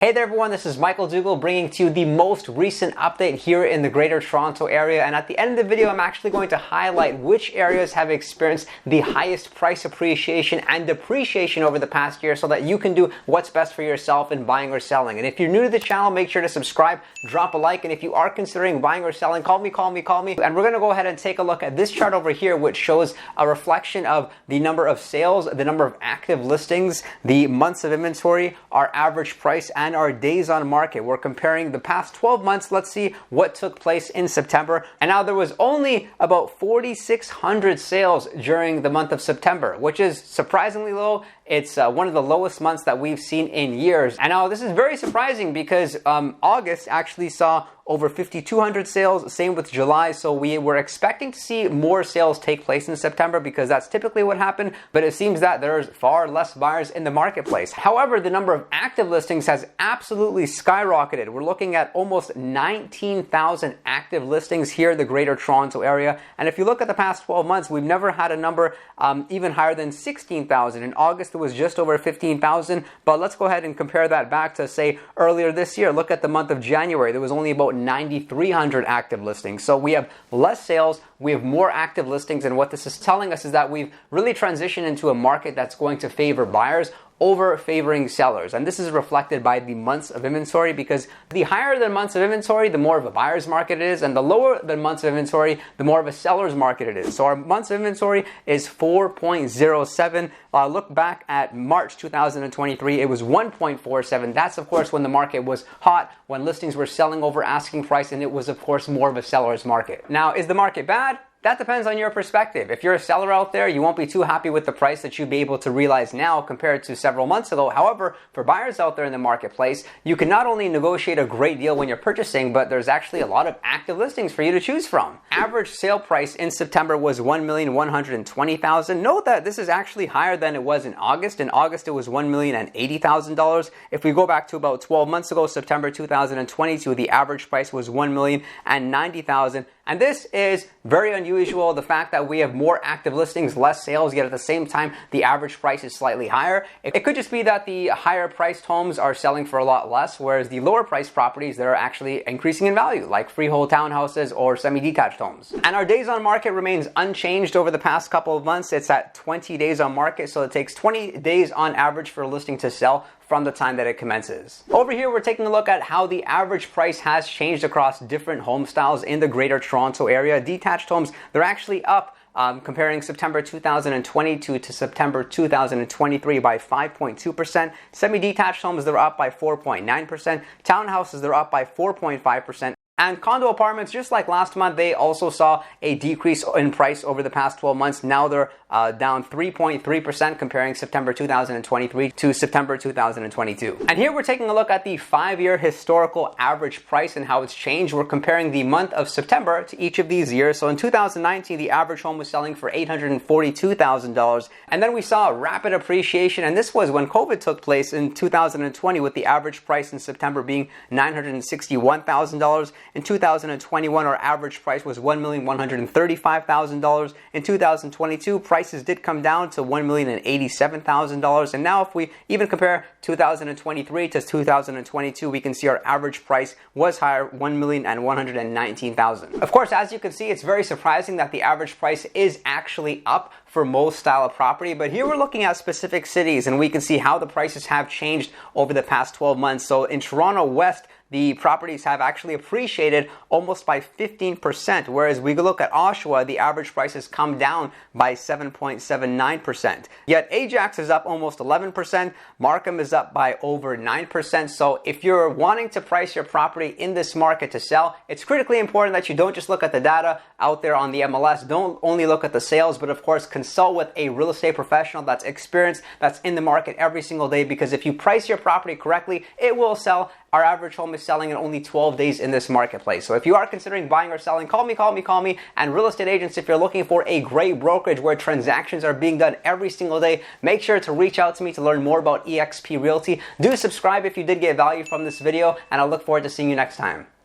Hey there everyone, this is Michael Dougal bringing to you the most recent update here in the Greater Toronto Area, and at the end of the video I'm actually going to highlight which areas have experienced the highest price appreciation and depreciation over the past year so that you can do what's best for yourself in buying or selling. And if you're new to the channel, make sure to subscribe, drop a like, and if you are considering buying or selling, call me. And we're going to go ahead and take a look at this chart over here, which shows a reflection of the number of sales, the number of active listings, the months of inventory, our average price, and our days on market. We're comparing the past 12 months. Let's see what took place in September. And now there was only about 4,600 sales during the month of September, which is surprisingly low. It's one of the lowest months that we've seen in years. And now this is very surprising because August actually saw over 5,200 sales, same with July. So we were expecting to see more sales take place in September because that's typically what happened, but it seems that there's far less buyers in the marketplace. However, the number of active listings has absolutely skyrocketed. We're looking at almost 19,000 active listings here in the Greater Toronto Area. And if you look at the past 12 months, we've never had a number even higher than 16,000. In August, it was just over 15,000, but let's go ahead and compare that back to, say, earlier this year. Look at the month of January. There was only about 9,300 active listings. So we have less sales, we have more active listings, and what this is telling us is that we've really transitioned into a market that's going to favor buyers over favoring sellers. And this is reflected by the months of inventory, because the higher the months of inventory, the more of a buyer's market it is, and the lower the months of inventory, the more of a seller's market it is. So our months of inventory is 4.07. Look back at March 2023, it was 1.47. That's of course when the market was hot, when listings were selling over asking price, and it was of course more of a seller's market. Now, is the market bad? That depends on your perspective. If you're a seller out there, you won't be too happy with the price that you'd be able to realize now compared to several months ago. However, for buyers out there in the marketplace, you can not only negotiate a great deal when you're purchasing, but there's actually a lot of active listings for you to choose from. Average sale price in September was $1,120,000. Note that this is actually higher than it was in August. In August, it was $1,080,000. If we go back to about 12 months ago, September 2022, the average price was $1,090,000. And this is very unusual, the fact that we have more active listings, less sales, yet at the same time, the average price is slightly higher. It could just be that the higher priced homes are selling for a lot less, whereas the lower priced properties, they're actually increasing in value, like freehold townhouses or semi-detached homes. And our days on market remains unchanged over the past couple of months. It's at 20 days on market, so it takes 20 days on average for a listing to sell from the time that it commences. Over here, we're taking a look at how the average price has changed across different home styles in the Greater Toronto Area. Detached homes, they're actually up comparing September 2022 to September 2023 by 5.2%. Semi-detached homes, they're up by 4.9%. Townhouses, they're up by 4.5%. And condo apartments, just like last month, they also saw a decrease in price over the past 12 months. Now they're down 3.3% comparing September 2023 to September 2022. And here we're taking a look at the 5-year historical average price and how it's changed. We're comparing the month of September to each of these years. So in 2019, the average home was selling for $842,000. And then we saw rapid appreciation. And this was when COVID took place in 2020, with the average price in September being $961,000. In 2021, our average price was $1,135,000. In 2022, prices did come down to $1,087,000. And now if we even compare 2023 to 2022, we can see our average price was higher, $1,119,000. Of course, as you can see, it's very surprising that the average price is actually up for most style of property. But here we're looking at specific cities, and we can see how the prices have changed over the past 12 months. So in Toronto West, the properties have actually appreciated almost by 15%, whereas we look at Oshawa, the average price has come down by 7.79%. Yet Ajax is up almost 11%, Markham is up by over 9%. So if you're wanting to price your property in this market to sell, it's critically important that you don't just look at the data out there on the MLS. Don't only look at the sales, but of course consult with a real estate professional that's experienced, that's in the market every single day, because if you price your property correctly, it will sell. Our average home is selling in only 12 days in this marketplace. So if you are considering buying or selling, call me. And real estate agents, if you're looking for a great brokerage where transactions are being done every single day, make sure to reach out to me to learn more about eXp Realty. Do subscribe if you did get value from this video, and I look forward to seeing you next time.